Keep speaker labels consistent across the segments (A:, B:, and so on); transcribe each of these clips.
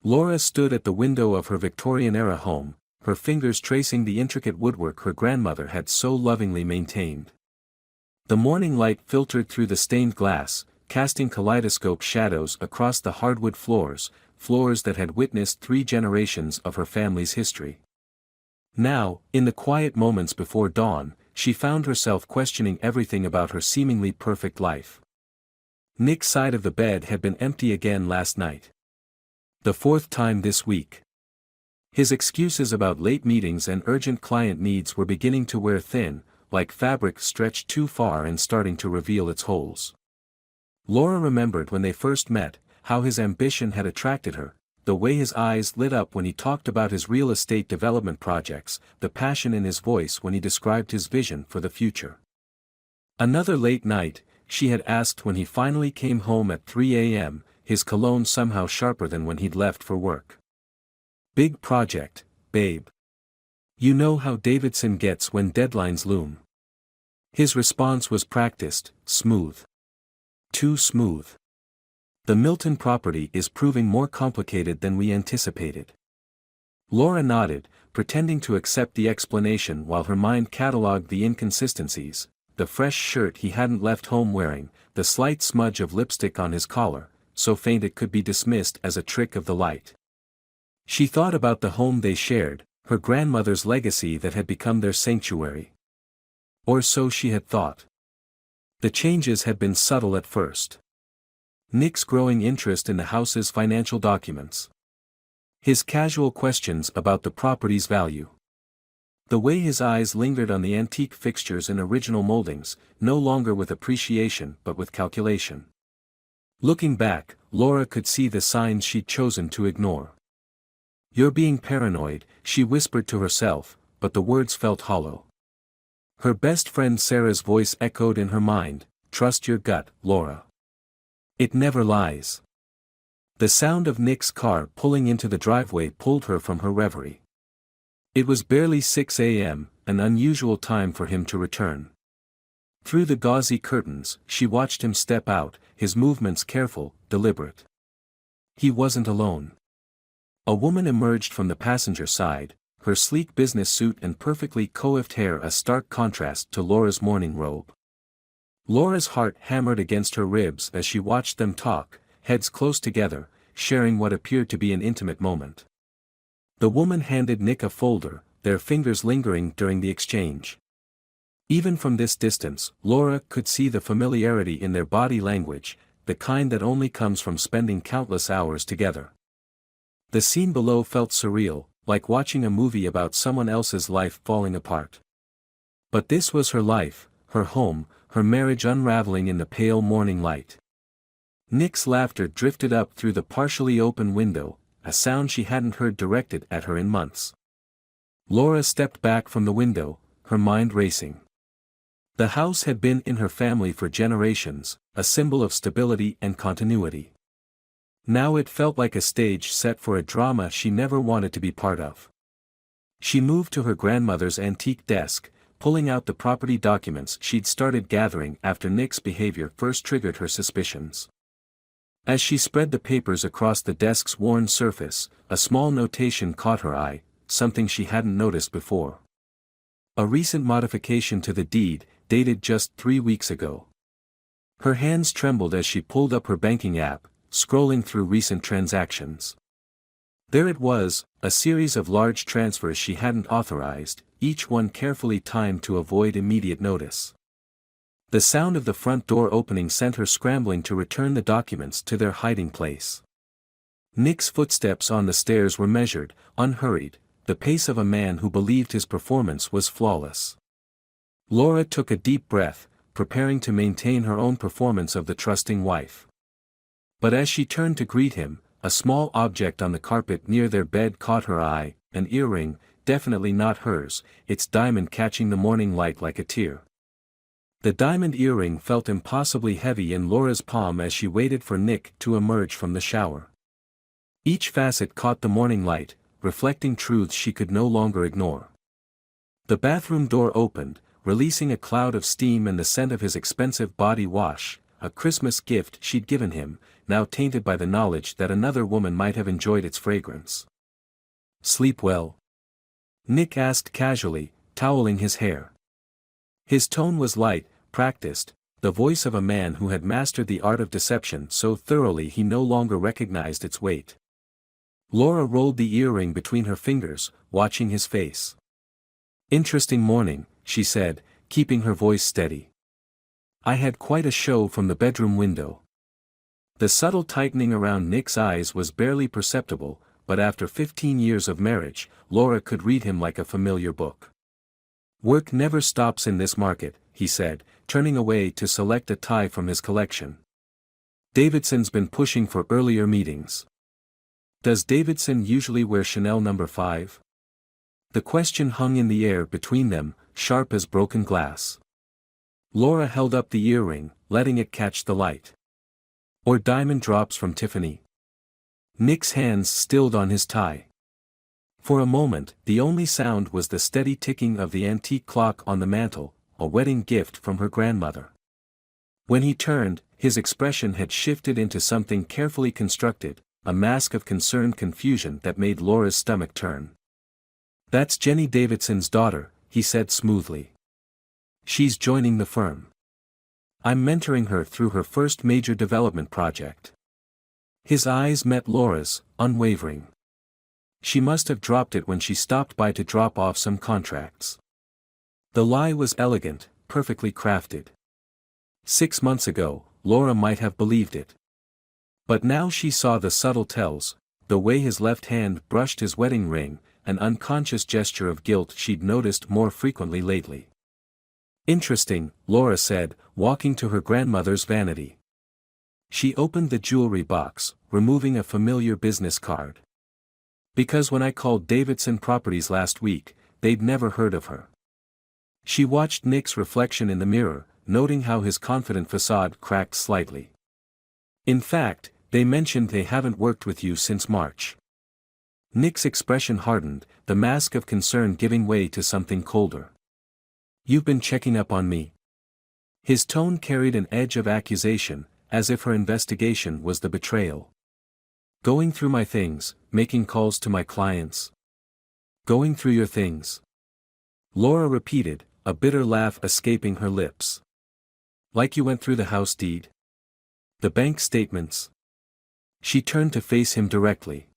A: Laura stood at the window of her Victorian-era home, her fingers tracing the intricate woodwork her grandmother had so lovingly maintained. The morning light filtered through the stained glass, casting kaleidoscope shadows across the hardwood floors that had witnessed 3 generations of her family's history. Now, in the quiet moments before dawn, she found herself questioning everything about her seemingly perfect life. Nick's side of the bed had been empty again last night. The 4th time this week. His excuses about late meetings and urgent client needs were beginning to wear thin, like fabric stretched too far and starting to reveal its holes. Laura remembered when they first met, how his ambition had attracted her, the way his eyes lit up when he talked about his real estate development projects, the passion in his voice when he described his vision for the future. Another late night, she had asked when he finally came home at 3 a.m., his cologne somehow sharper than when he'd left for work. "Big project, babe. You know how Davidson gets when deadlines loom." His response was practiced, smooth. Too smooth. "The Milton property is proving more complicated than we anticipated." Laura nodded, pretending to accept the explanation while her mind catalogued the inconsistencies, the fresh shirt he hadn't left home wearing, the slight smudge of lipstick on his collar, so faint it could be dismissed as a trick of the light. She thought about the home they shared, her grandmother's legacy that had become their sanctuary. Or so she had thought. The changes had been subtle at first. Nick's growing interest in the house's financial documents. His casual questions about the property's value. The way his eyes lingered on the antique fixtures and original moldings, no longer with appreciation but with calculation. Looking back, Laura could see the signs she'd chosen to ignore. "You're being paranoid," she whispered to herself, but the words felt hollow. Her best friend Sarah's voice echoed in her mind, "Trust your gut, Laura. It never lies." The sound of Nick's car pulling into the driveway pulled her from her reverie. It was barely 6 a.m., an unusual time for him to return. Through the gauzy curtains, she watched him step out, his movements careful, deliberate. He wasn't alone. A woman emerged from the passenger side, her sleek business suit and perfectly coiffed hair a stark contrast to Laura's morning robe. Laura's heart hammered against her ribs as she watched them talk, heads close together, sharing what appeared to be an intimate moment. The woman handed Nick a folder, their fingers lingering during the exchange. Even from this distance, Laura could see the familiarity in their body language, the kind that only comes from spending countless hours together. The scene below felt surreal, like watching a movie about someone else's life falling apart. But this was her life, her home, her marriage unraveling in the pale morning light. Nick's laughter drifted up through the partially open window, a sound she hadn't heard directed at her in months. Laura stepped back from the window, her mind racing. The house had been in her family for generations, a symbol of stability and continuity. Now it felt like a stage set for a drama she never wanted to be part of. She moved to her grandmother's antique desk, pulling out the property documents she'd started gathering after Nick's behavior first triggered her suspicions. As she spread the papers across the desk's worn surface, a small notation caught her eye, something she hadn't noticed before. A recent modification to the deed, dated just 3 weeks ago. Her hands trembled as she pulled up her banking app, scrolling through recent transactions. There it was, a series of large transfers she hadn't authorized, each one carefully timed to avoid immediate notice. The sound of the front door opening sent her scrambling to return the documents to their hiding place. Nick's footsteps on the stairs were measured, unhurried, the pace of a man who believed his performance was flawless. Laura took a deep breath, preparing to maintain her own performance of the trusting wife. But as she turned to greet him, a small object on the carpet near their bed caught her eye, an earring, definitely not hers, its diamond catching the morning light like a tear. The diamond earring felt impossibly heavy in Laura's palm as she waited for Nick to emerge from the shower. Each facet caught the morning light, reflecting truths she could no longer ignore. The bathroom door opened, releasing a cloud of steam and the scent of his expensive body wash, a Christmas gift she'd given him, now tainted by the knowledge that another woman might have enjoyed its fragrance. "Sleep well?" Nick asked casually, toweling his hair. His tone was light, practiced, the voice of a man who had mastered the art of deception so thoroughly he no longer recognized its weight. Laura rolled the earring between her fingers, watching his face. "Interesting morning," she said, keeping her voice steady. "I had quite a show from the bedroom window." The subtle tightening around Nick's eyes was barely perceptible, but after 15 years of marriage, Laura could read him like a familiar book. "Work never stops in this market," he said, turning away to select a tie from his collection. "Davidson's been pushing for earlier meetings." "Does Davidson usually wear Chanel No. 5? The question hung in the air between them, sharp as broken glass. Laura held up the earring, letting it catch the light. "Or diamond drops from Tiffany?" Nick's hands stilled on his tie. For a moment, the only sound was the steady ticking of the antique clock on the mantel, a wedding gift from her grandmother. When he turned, his expression had shifted into something carefully constructed, a mask of concerned confusion that made Laura's stomach turn. "That's Jenny Davidson's daughter," he said smoothly. "She's joining the firm. I'm mentoring her through her first major development project." His eyes met Laura's, unwavering. She must have dropped it when she stopped by to drop off some contracts. The lie was elegant, perfectly crafted. 6 months ago, Laura might have believed it. But now she saw the subtle tells, the way his left hand brushed his wedding ring, an unconscious gesture of guilt she'd noticed more frequently lately. "Interesting," Laura said, walking to her grandmother's vanity. She opened the jewelry box, removing a familiar business card. "Because when I called Davidson Properties last week, they'd never heard of her." She watched Nick's reflection in the mirror, noting how his confident facade cracked slightly. "In fact, they mentioned they haven't worked with you since March." Nick's expression hardened, the mask of concern giving way to something colder. "You've been checking up on me?" His tone carried an edge of accusation, as if her investigation was the betrayal. "Going through my things, making calls to my clients." "Going through your things?" Laura repeated, a bitter laugh escaping her lips. "Like you went through the house deed? The bank statements?" She turned to face him directly.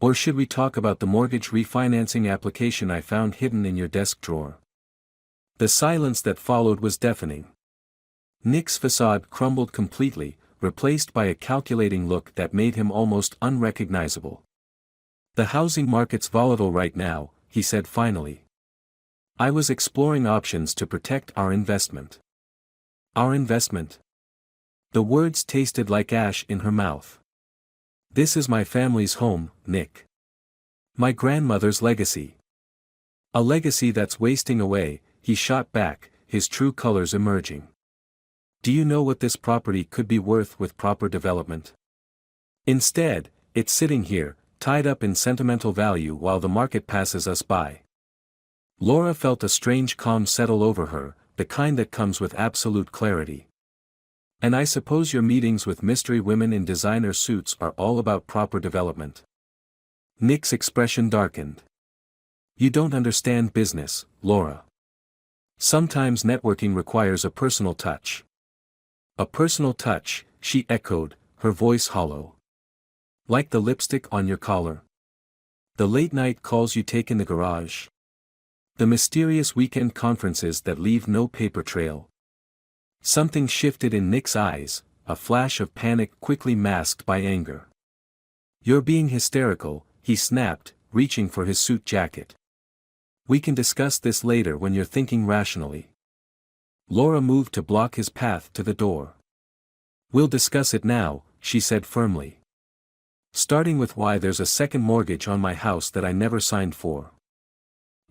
A: "Or should we talk about the mortgage refinancing application I found hidden in your desk drawer?" The silence that followed was deafening. Nick's facade crumbled completely, replaced by a calculating look that made him almost unrecognizable. "The housing market's volatile right now," he said finally. "I was exploring options to protect our investment." "Our investment?" The words tasted like ash in her mouth. "This is my family's home, Nick. My grandmother's legacy. A legacy that's wasting away," he shot back, his true colors emerging. "Do you know what this property could be worth with proper development? Instead, it's sitting here, tied up in sentimental value while the market passes us by." Laura felt a strange calm settle over her, the kind that comes with absolute clarity. "And I suppose your meetings with mystery women in designer suits are all about proper development?" Nick's expression darkened. "You don't understand business, Laura. Sometimes networking requires a personal touch." "A personal touch," she echoed, her voice hollow. "Like the lipstick on your collar? The late-night calls you take in the garage? The mysterious weekend conferences that leave no paper trail?" Something shifted in Nick's eyes, a flash of panic quickly masked by anger. "You're being hysterical," he snapped, reaching for his suit jacket. "We can discuss this later when you're thinking rationally." Laura moved to block his path to the door. "We'll discuss it now," she said firmly. "Starting with why there's a second mortgage on my house that I never signed for."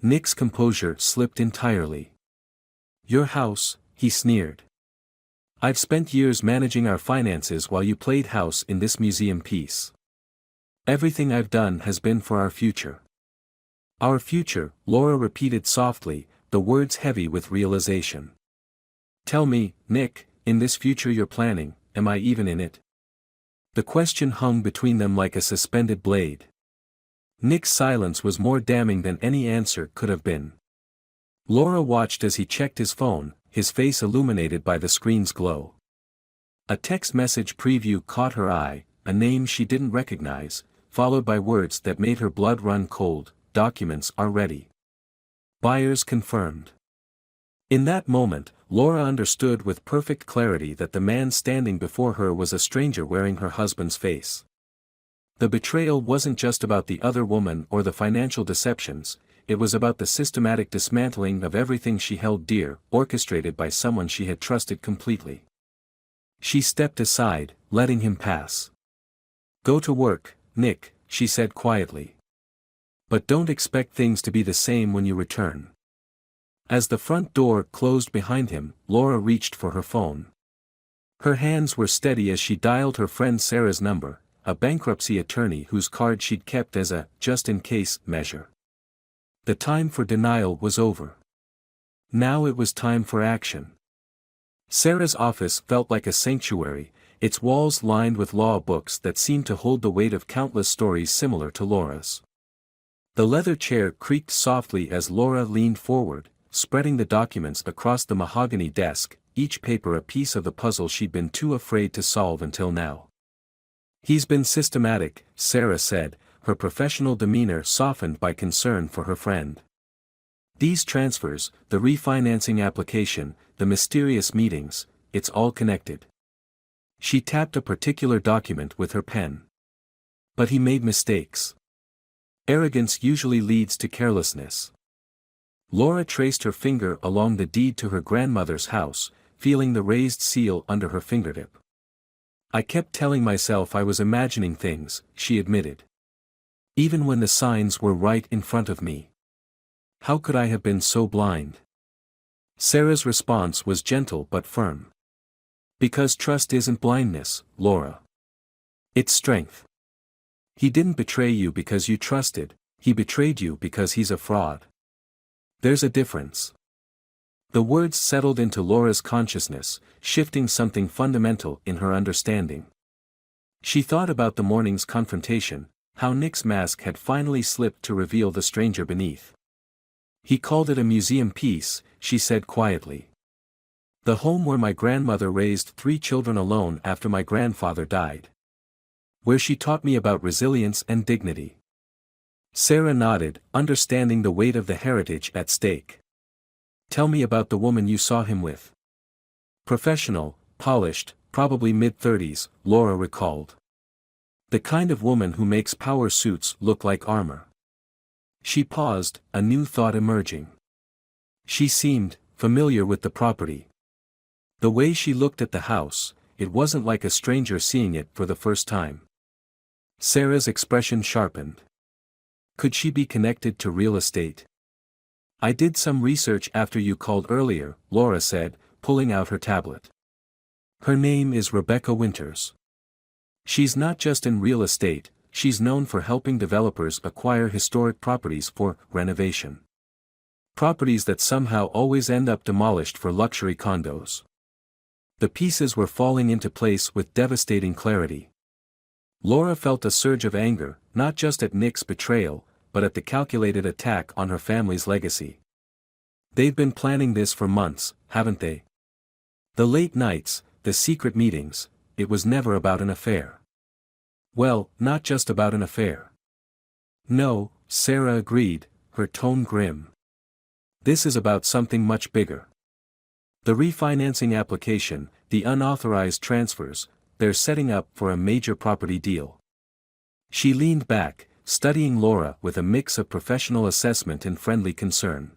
A: Nick's composure slipped entirely. "Your house," he sneered. "I've spent years managing our finances while you played house in this museum piece. Everything I've done has been for our future." "Our future," Laura repeated softly, the words heavy with realization. "Tell me, Nick, in this future you're planning, am I even in it? The question hung between them like a suspended blade. Nick's silence was more damning than any answer could have been. Laura watched as he checked his phone, his face illuminated by the screen's glow. A text message preview caught her eye, a name she didn't recognize, followed by words that made her blood run cold. Documents are ready. Buyers confirmed. In that moment, Laura understood with perfect clarity that the man standing before her was a stranger wearing her husband's face. The betrayal wasn't just about the other woman or the financial deceptions, it was about the systematic dismantling of everything she held dear, orchestrated by someone she had trusted completely. She stepped aside, letting him pass. "Go to work, Nick," she said quietly. "But don't expect things to be the same when you return." As the front door closed behind him, Laura reached for her phone. Her hands were steady as she dialed her friend Sarah's number, a bankruptcy attorney whose card she'd kept as a just-in-case measure. The time for denial was over. Now it was time for action. Sarah's office felt like a sanctuary, its walls lined with law books that seemed to hold the weight of countless stories similar to Laura's. The leather chair creaked softly as Laura leaned forward, spreading the documents across the mahogany desk, each paper a piece of the puzzle she'd been too afraid to solve until now. "He's been systematic," Sarah said, her professional demeanor softened by concern for her friend. "These transfers, the refinancing application, the mysterious meetings, it's all connected." She tapped a particular document with her pen. "But he made mistakes. Arrogance usually leads to carelessness." Laura traced her finger along the deed to her grandmother's house, feeling the raised seal under her fingertip. "I kept telling myself I was imagining things," she admitted. "Even when the signs were right in front of me. How could I have been so blind?" Sarah's response was gentle but firm. "Because trust isn't blindness, Laura. It's strength. He didn't betray you because you trusted, he betrayed you because he's a fraud. There's a difference." The words settled into Laura's consciousness, shifting something fundamental in her understanding. She thought about the morning's confrontation, how Nick's mask had finally slipped to reveal the stranger beneath. "He called it a museum piece," she said quietly. "The home where my grandmother raised 3 children alone after my grandfather died. Where she taught me about resilience and dignity." Sarah nodded, understanding the weight of the heritage at stake. "Tell me about the woman you saw him with." "Professional, polished, probably mid-30s, Laura recalled. "The kind of woman who makes power suits look like armor." She paused, a new thought emerging. She seemed familiar with the property. The way she looked at the house, it wasn't like a stranger seeing it for the first time. Sarah's expression sharpened. Could she be connected to real estate? "I did some research after you called earlier," Laura said, pulling out her tablet. "Her name is Rebecca Winters. She's not just in real estate, she's known for helping developers acquire historic properties for renovation. Properties that somehow always end up demolished for luxury condos." The pieces were falling into place with devastating clarity. Laura felt a surge of anger, not just at Nick's betrayal, but at the calculated attack on her family's legacy. They've been planning this for months, haven't they? The late nights, the secret meetings, it was never about an affair. Well, not just about an affair. "No," Sarah agreed, her tone grim. "This is about something much bigger. The refinancing application, the unauthorized transfers, they're setting up for a major property deal." She leaned back, studying Laura with a mix of professional assessment and friendly concern.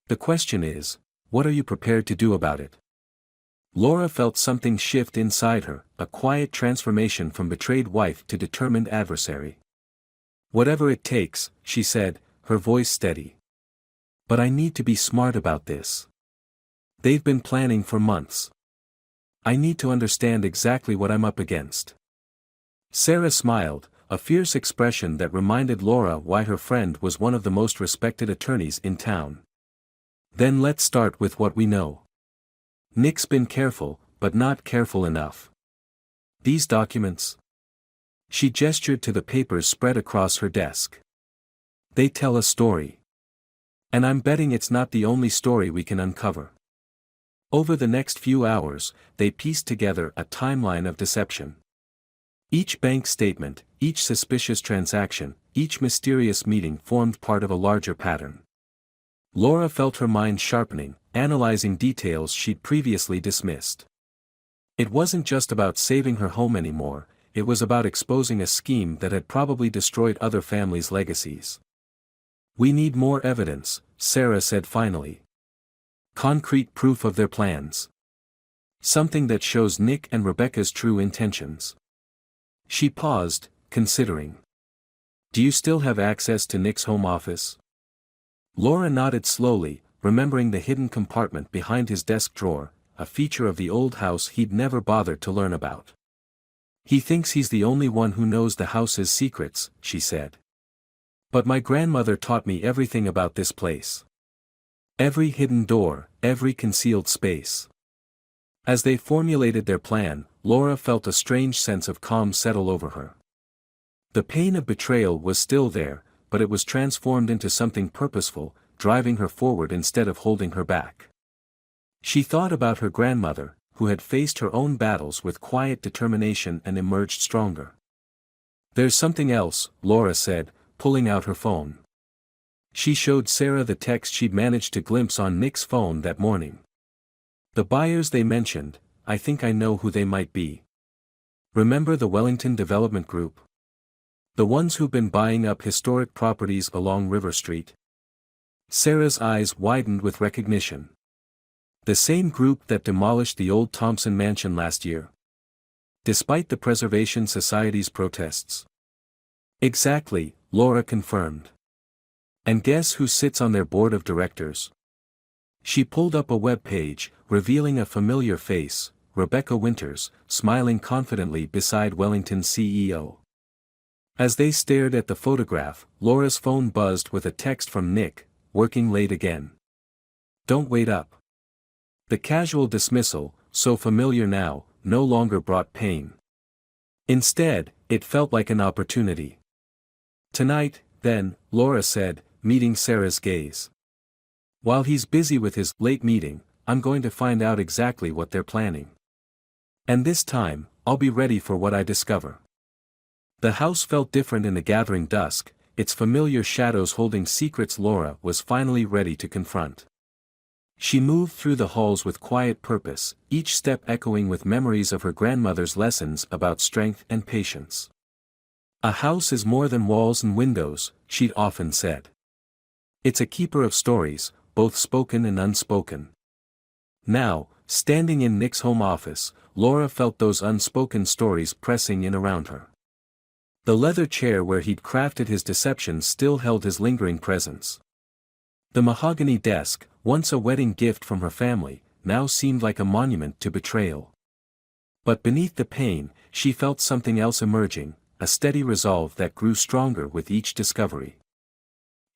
A: "The question is, what are you prepared to do about it?" Laura felt something shift inside her, a quiet transformation from betrayed wife to determined adversary. "Whatever it takes," she said, her voice steady. "But I need to be smart about this. They've been planning for months. I need to understand exactly what I'm up against." Sarah smiled, a fierce expression that reminded Laura why her friend was one of the most respected attorneys in town. "Then let's start with what we know. Nick's been careful, but not careful enough. These documents? She gestured to the papers spread across her desk. They tell a story. And I'm betting it's not the only story we can uncover. Over the next few hours, they pieced together a timeline of deception. Each bank statement, each suspicious transaction, each mysterious meeting formed part of a larger pattern. Laura felt her mind sharpening, analyzing details she'd previously dismissed. It wasn't just about saving her home anymore, it was about exposing a scheme that had probably destroyed other families' legacies. "We need more evidence," Sarah said finally. "Concrete proof of their plans. Something that shows Nick and Rebecca's true intentions." She paused, considering. "Do you still have access to Nick's home office?" Laura nodded slowly, remembering the hidden compartment behind his desk drawer, a feature of the old house he'd never bothered to learn about. "He thinks he's the only one who knows the house's secrets," she said. "But my grandmother taught me everything about this place. Every hidden door, every concealed space." As they formulated their plan, Laura felt a strange sense of calm settle over her. The pain of betrayal was still there, but it was transformed into something purposeful, driving her forward instead of holding her back. She thought about her grandmother, who had faced her own battles with quiet determination and emerged stronger. "There's something else," Laura said, pulling out her phone. She showed Sarah the text she'd managed to glimpse on Nick's phone that morning. "The buyers they mentioned, I think I know who they might be. Remember the Wellington Development Group? The ones who've been buying up historic properties along River Street?" Sarah's eyes widened with recognition. "The same group that demolished the old Thompson mansion last year? Despite the Preservation Society's protests?" "Exactly," Laura confirmed. "And guess who sits on their board of directors?" She pulled up a web page, revealing a familiar face, Rebecca Winters, smiling confidently beside Wellington's CEO. As they stared at the photograph, Laura's phone buzzed with a text from Nick, "Working late again. Don't wait up." The casual dismissal, so familiar now, no longer brought pain. Instead, it felt like an opportunity. "Tonight, then," Laura said, meeting Sarah's gaze. "While he's busy with his late meeting, I'm going to find out exactly what they're planning. And this time, I'll be ready for what I discover." The house felt different in the gathering dusk, its familiar shadows holding secrets Laura was finally ready to confront. She moved through the halls with quiet purpose, each step echoing with memories of her grandmother's lessons about strength and patience. "A house is more than walls and windows," she'd often said. "It's a keeper of stories, both spoken and unspoken." Now, standing in Nick's home office, Laura felt those unspoken stories pressing in around her. The leather chair where he'd crafted his deception still held his lingering presence. The mahogany desk, once a wedding gift from her family, now seemed like a monument to betrayal. But beneath the pain, she felt something else emerging, a steady resolve that grew stronger with each discovery.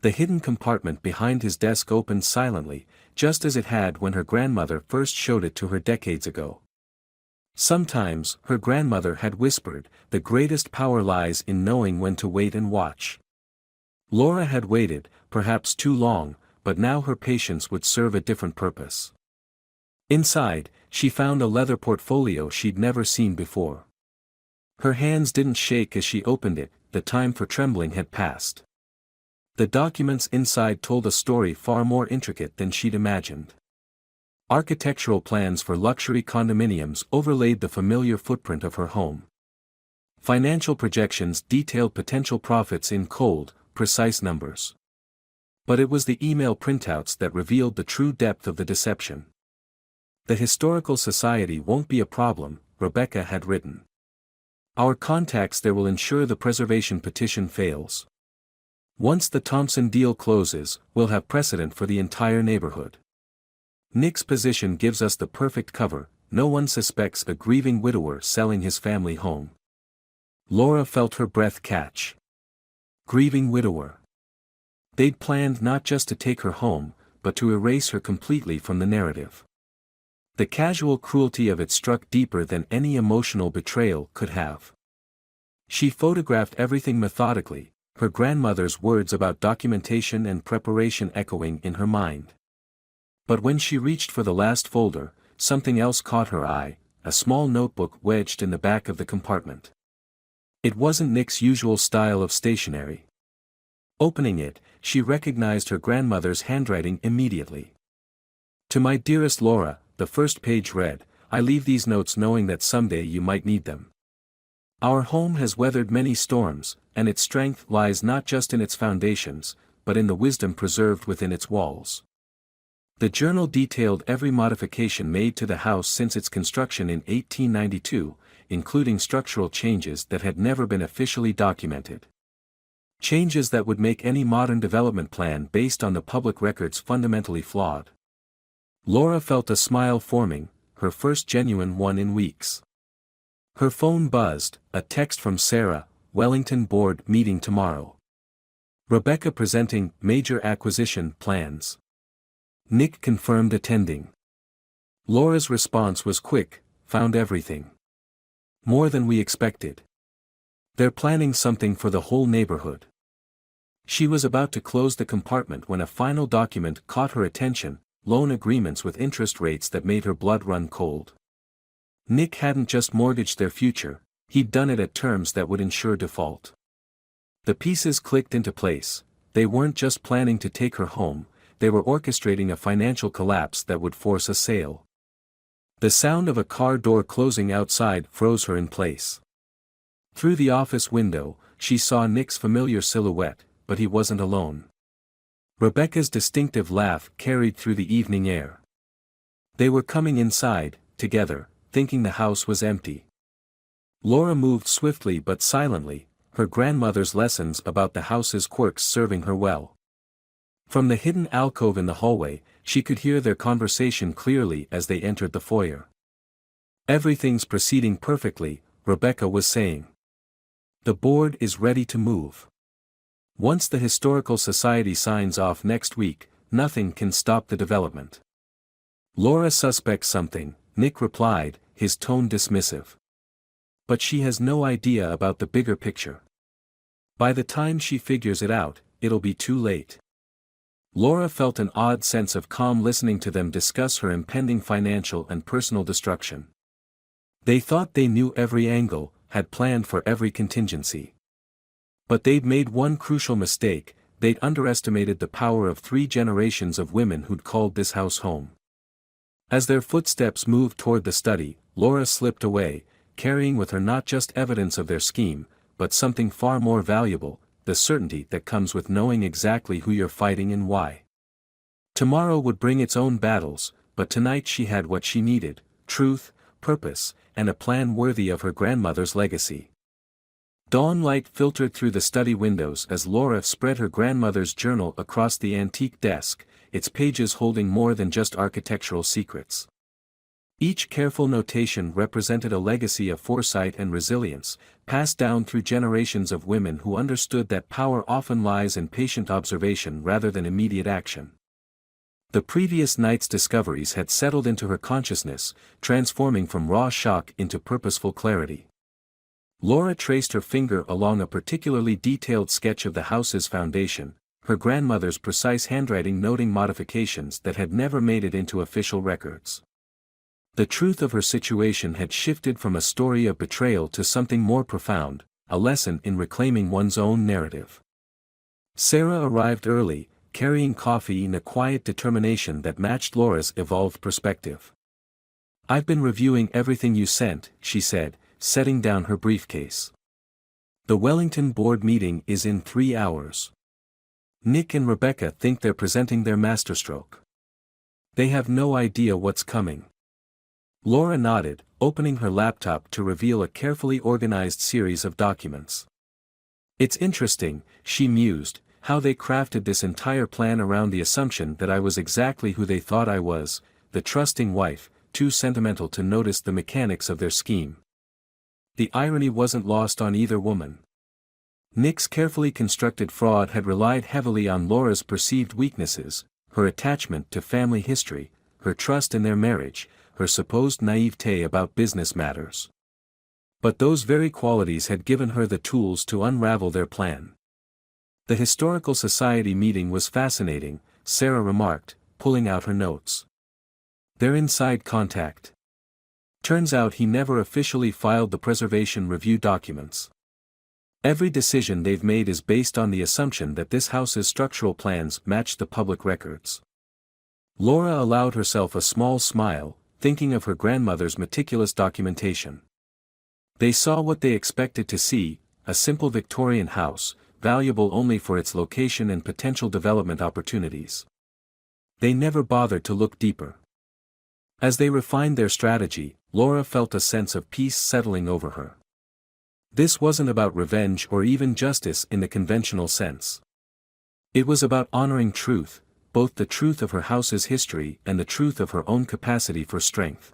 A: The hidden compartment behind his desk opened silently, just as it had when her grandmother first showed it to her decades ago. Sometimes, her grandmother had whispered, "The greatest power lies in knowing when to wait and watch." Laura had waited, perhaps too long, but now her patience would serve a different purpose. Inside, she found a leather portfolio she'd never seen before. Her hands didn't shake as she opened it, the time for trembling had passed. The documents inside told a story far more intricate than she'd imagined. Architectural plans for luxury condominiums overlaid the familiar footprint of her home. Financial projections detailed potential profits in cold, precise numbers. But it was the email printouts that revealed the true depth of the deception. "The Historical Society won't be a problem," Rebecca had written. "Our contacts there will ensure the preservation petition fails. Once the Thompson deal closes, we'll have precedent for the entire neighborhood. Nick's position gives us the perfect cover, no one suspects a grieving widower selling his family home." Laura felt her breath catch. Grieving widower. They'd planned not just to take her home, but to erase her completely from the narrative. The casual cruelty of it struck deeper than any emotional betrayal could have. She photographed everything methodically, her grandmother's words about documentation and preparation echoing in her mind. But when she reached for the last folder, something else caught her eye, a small notebook wedged in the back of the compartment. It wasn't Nick's usual style of stationery. Opening it, she recognized her grandmother's handwriting immediately. "To my dearest Laura," the first page read, "I leave these notes knowing that someday you might need them. Our home has weathered many storms, and its strength lies not just in its foundations, but in the wisdom preserved within its walls." The journal detailed every modification made to the house since its construction in 1892, including structural changes that had never been officially documented. Changes that would make any modern development plan based on the public records fundamentally flawed. Laura felt a smile forming, her first genuine one in weeks. Her phone buzzed, a text from Sarah, "Wellington board meeting tomorrow. Rebecca presenting major acquisition plans. Nick confirmed attending." Laura's response was quick, "Found everything. More than we expected. They're planning something for the whole neighborhood." She was about to close the compartment when a final document caught her attention, loan agreements with interest rates that made her blood run cold. Nick hadn't just mortgaged their future, he'd done it at terms that would ensure default. The pieces clicked into place. They weren't just planning to take her home, they were orchestrating a financial collapse that would force a sale. The sound of a car door closing outside froze her in place. Through the office window, she saw Nick's familiar silhouette, but he wasn't alone. Rebecca's distinctive laugh carried through the evening air. They were coming inside, together, thinking the house was empty. Laura moved swiftly but silently, her grandmother's lessons about the house's quirks serving her well. From the hidden alcove in the hallway, she could hear their conversation clearly as they entered the foyer. "Everything's proceeding perfectly," Rebecca was saying. "The board is ready to move. Once the Historical Society signs off next week, nothing can stop the development." "Laura suspects something," Nick replied, his tone dismissive. "But she has no idea about the bigger picture. By the time she figures it out, it'll be too late." Laura felt an odd sense of calm listening to them discuss her impending financial and personal destruction. They thought they knew every angle, had planned for every contingency. But they'd made one crucial mistake, they'd underestimated the power of 3 generations of women who'd called this house home. As their footsteps moved toward the study, Laura slipped away, carrying with her not just evidence of their scheme, but something far more valuable, the certainty that comes with knowing exactly who you're fighting and why. Tomorrow would bring its own battles, but tonight she had what she needed: truth, purpose, and a plan worthy of her grandmother's legacy. Dawn light filtered through the study windows as Laura spread her grandmother's journal across the antique desk, its pages holding more than just architectural secrets. Each careful notation represented a legacy of foresight and resilience, passed down through generations of women who understood that power often lies in patient observation rather than immediate action. The previous night's discoveries had settled into her consciousness, transforming from raw shock into purposeful clarity. Laura traced her finger along a particularly detailed sketch of the house's foundation, her grandmother's precise handwriting noting modifications that had never made it into official records. The truth of her situation had shifted from a story of betrayal to something more profound, a lesson in reclaiming one's own narrative. Sarah arrived early, carrying coffee and a quiet determination that matched Laura's evolved perspective. "I've been reviewing everything you sent," she said, setting down her briefcase. "The Wellington board meeting is in 3 hours. Nick and Rebecca think they're presenting their masterstroke. They have no idea what's coming." Laura nodded, opening her laptop to reveal a carefully organized series of documents. "It's interesting," she mused, "how they crafted this entire plan around the assumption that I was exactly who they thought I was, the trusting wife, too sentimental to notice the mechanics of their scheme." The irony wasn't lost on either woman. Nick's carefully constructed fraud had relied heavily on Laura's perceived weaknesses, her attachment to family history, her trust in their marriage, her supposed naivete about business matters. But those very qualities had given her the tools to unravel their plan. The Historical Society meeting was fascinating, Sarah remarked, pulling out her notes. Their inside contact. Turns out he never officially filed the preservation review documents. Every decision they've made is based on the assumption that this house's structural plans match the public records. Laura allowed herself a small smile, thinking of her grandmother's meticulous documentation. They saw what they expected to see, a simple Victorian house, valuable only for its location and potential development opportunities. They never bothered to look deeper. As they refined their strategy, Laura felt a sense of peace settling over her. This wasn't about revenge or even justice in the conventional sense. It was about honoring truth, both the truth of her house's history and the truth of her own capacity for strength.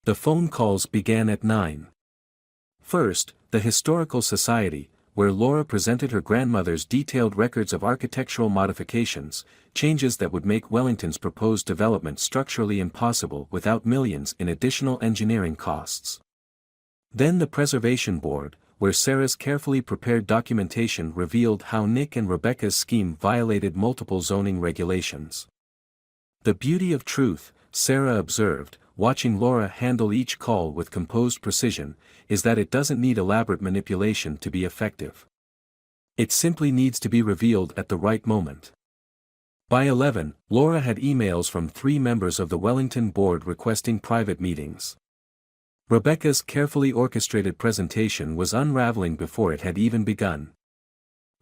A: The phone calls began at 9. First, the Historical Society, where Laura presented her grandmother's detailed records of architectural modifications, changes that would make Wellington's proposed development structurally impossible without millions in additional engineering costs. Then the Preservation Board, where Sarah's carefully prepared documentation revealed how Nick and Rebecca's scheme violated multiple zoning regulations. The beauty of truth, Sarah observed, watching Laura handle each call with composed precision, is that it doesn't need elaborate manipulation to be effective. It simply needs to be revealed at the right moment. By 11, Laura had emails from 3 members of the Wellington board requesting private meetings. Rebecca's carefully orchestrated presentation was unraveling before it had even begun.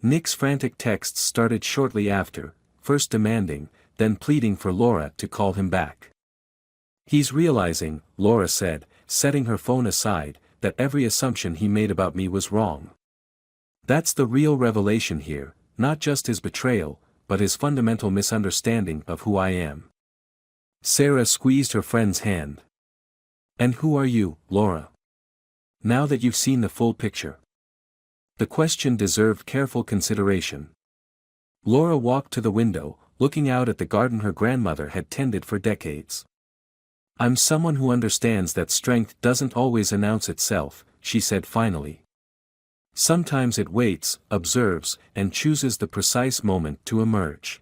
A: Nick's frantic texts started shortly after, first demanding, then pleading for Laura to call him back. He's realizing, Laura said, setting her phone aside, that every assumption he made about me was wrong. That's the real revelation here, not just his betrayal, but his fundamental misunderstanding of who I am. Sarah squeezed her friend's hand. And who are you, Laura? Now that you've seen the full picture. The question deserved careful consideration. Laura walked to the window, looking out at the garden her grandmother had tended for decades. I'm someone who understands that strength doesn't always announce itself, she said finally. Sometimes it waits, observes, and chooses the precise moment to emerge.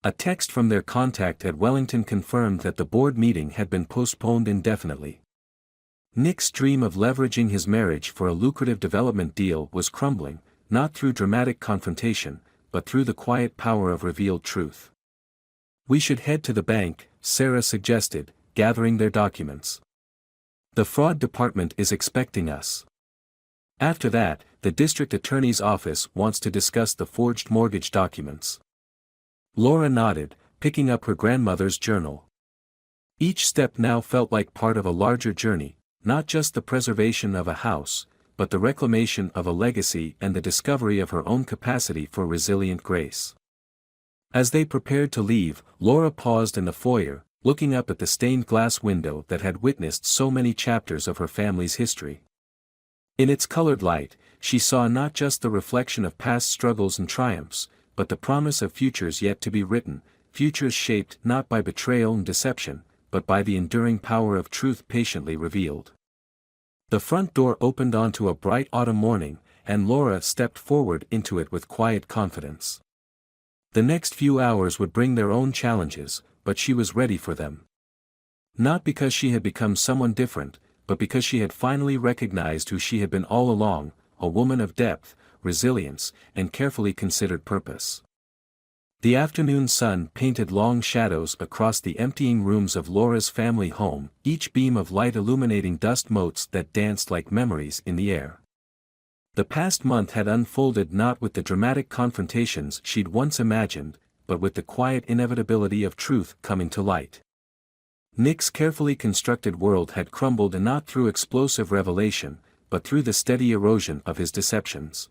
A: A text from their contact at Wellington confirmed that the board meeting had been postponed indefinitely. Nick's dream of leveraging his marriage for a lucrative development deal was crumbling, not through dramatic confrontation, but through the quiet power of revealed truth. We should head to the bank, Sarah suggested, gathering their documents. The fraud department is expecting us. After that, the district attorney's office wants to discuss the forged mortgage documents. Laura nodded, picking up her grandmother's journal. Each step now felt like part of a larger journey, not just the preservation of a house, but the reclamation of a legacy and the discovery of her own capacity for resilient grace. As they prepared to leave, Laura paused in the foyer, looking up at the stained glass window that had witnessed so many chapters of her family's history. In its colored light, she saw not just the reflection of past struggles and triumphs, but the promise of futures yet to be written, futures shaped not by betrayal and deception, but by the enduring power of truth patiently revealed. The front door opened onto a bright autumn morning, and Laura stepped forward into it with quiet confidence. The next few hours would bring their own challenges, but she was ready for them. Not because she had become someone different, but because she had finally recognized who she had been all along, a woman of depth, resilience, and carefully considered purpose. The afternoon sun painted long shadows across the emptying rooms of Laura's family home, each beam of light illuminating dust motes that danced like memories in the air. The past month had unfolded not with the dramatic confrontations she'd once imagined, but with the quiet inevitability of truth coming to light. Nick's carefully constructed world had crumbled not through explosive revelation, but through the steady erosion of his deceptions.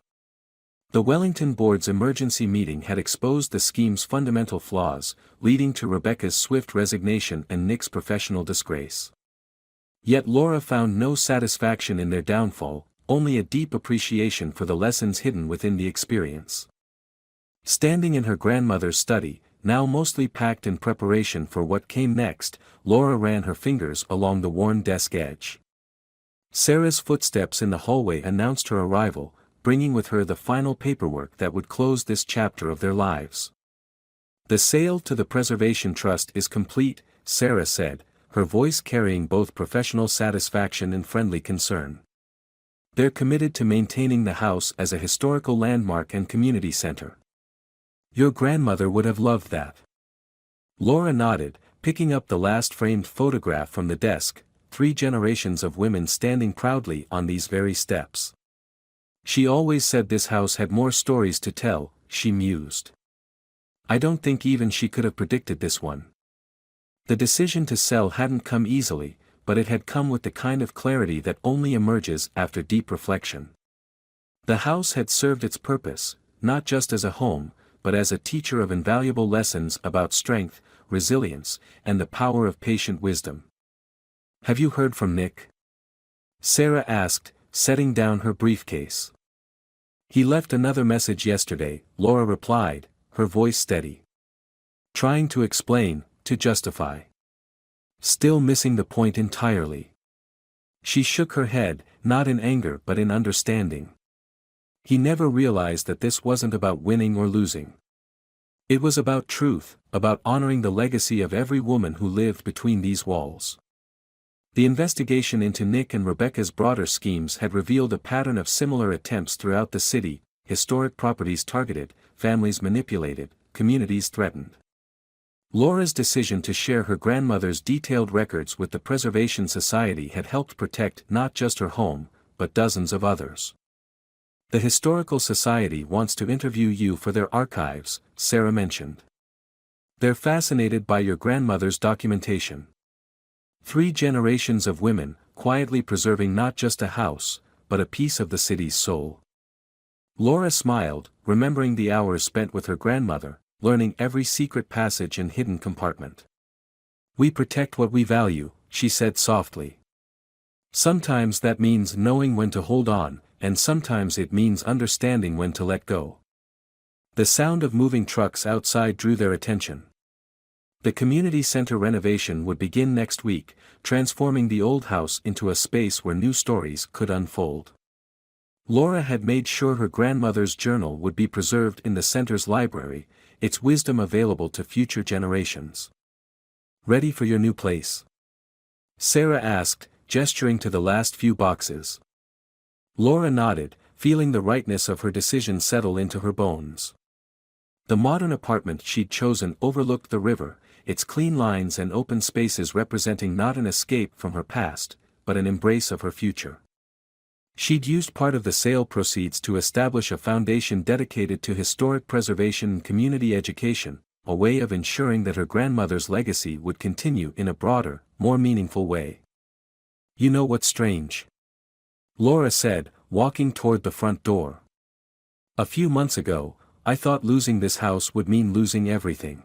A: The Wellington Board's emergency meeting had exposed the scheme's fundamental flaws, leading to Rebecca's swift resignation and Nick's professional disgrace. Yet Laura found no satisfaction in their downfall, only a deep appreciation for the lessons hidden within the experience. Standing in her grandmother's study, now mostly packed in preparation for what came next. Laura ran her fingers along the worn desk edge. Sarah's footsteps in the hallway announced her arrival, bringing with her the final paperwork that would close this chapter of their lives. "The sale to the Preservation Trust is complete," Sarah said, her voice carrying both professional satisfaction and friendly concern. "They're committed to maintaining the house as a historical landmark and community center. Your grandmother would have loved that." Laura nodded, picking up the last framed photograph from the desk, 3 generations of women standing proudly on these very steps. "She always said this house had more stories to tell," she mused. "I don't think even she could have predicted this one." The decision to sell hadn't come easily, but it had come with the kind of clarity that only emerges after deep reflection. The house had served its purpose, not just as a home, but as a teacher of invaluable lessons about strength, resilience, and the power of patient wisdom. "Have you heard from Nick?" Sarah asked, setting down her briefcase. "He left another message yesterday," Laura replied, her voice steady. "Trying to explain, to justify. Still missing the point entirely." She shook her head, not in anger but in understanding. He never realized that this wasn't about winning or losing. It was about truth, about honoring the legacy of every woman who lived between these walls. The investigation into Nick and Rebecca's broader schemes had revealed a pattern of similar attempts throughout the city: historic properties targeted, families manipulated, communities threatened. Laura's decision to share her grandmother's detailed records with the Preservation Society had helped protect not just her home, but dozens of others. "The Historical Society wants to interview you for their archives," Sarah mentioned. "They're fascinated by your grandmother's documentation. 3 generations of women, quietly preserving not just a house, but a piece of the city's soul." Laura smiled, remembering the hours spent with her grandmother, learning every secret passage and hidden compartment. "We protect what we value," she said softly. "Sometimes that means knowing when to hold on, and sometimes it means understanding when to let go." The sound of moving trucks outside drew their attention. The community center renovation would begin next week, transforming the old house into a space where new stories could unfold. Laura had made sure her grandmother's journal would be preserved in the center's library, its wisdom available to future generations. "Ready for your new place?" Sarah asked, gesturing to the last few boxes. Laura nodded, feeling the rightness of her decision settle into her bones. The modern apartment she'd chosen overlooked the river, its clean lines and open spaces representing not an escape from her past, but an embrace of her future. She'd used part of the sale proceeds to establish a foundation dedicated to historic preservation and community education, a way of ensuring that her grandmother's legacy would continue in a broader, more meaningful way. "You know what's strange?" Laura said, walking toward the front door. "A few months ago, I thought losing this house would mean losing everything.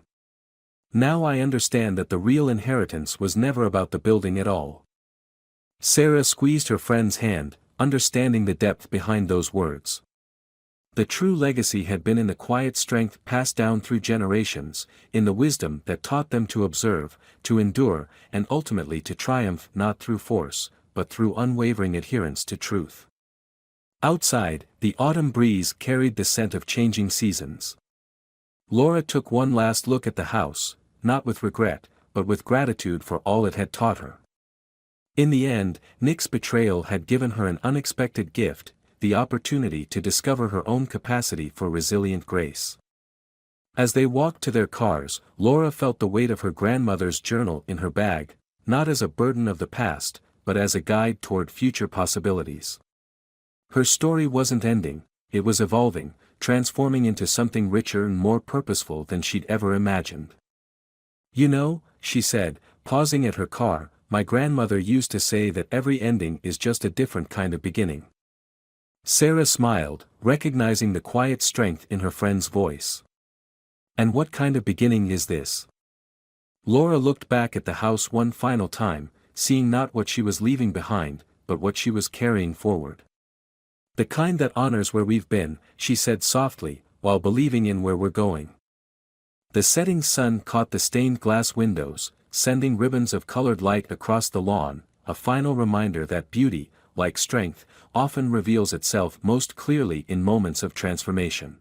A: Now I understand that the real inheritance was never about the building at all." Sarah squeezed her friend's hand, understanding the depth behind those words. The true legacy had been in the quiet strength passed down through generations, in the wisdom that taught them to observe, to endure, and ultimately to triumph not through force, but through unwavering adherence to truth. Outside, the autumn breeze carried the scent of changing seasons. Laura took one last look at the house, not with regret, but with gratitude for all it had taught her. In the end, Nick's betrayal had given her an unexpected gift, the opportunity to discover her own capacity for resilient grace. As they walked to their cars, Laura felt the weight of her grandmother's journal in her bag, not as a burden of the past, but as a guide toward future possibilities. Her story wasn't ending, it was evolving, transforming into something richer and more purposeful than she'd ever imagined. "You know," she said, pausing at her car, "my grandmother used to say that every ending is just a different kind of beginning." Sarah smiled, recognizing the quiet strength in her friend's voice. "And what kind of beginning is this?" Laura looked back at the house one final time, seeing not what she was leaving behind, but what she was carrying forward. "The kind that honors where we've been," she said softly, "while believing in where we're going." The setting sun caught the stained glass windows, sending ribbons of colored light across the lawn, a final reminder that beauty, like strength, often reveals itself most clearly in moments of transformation.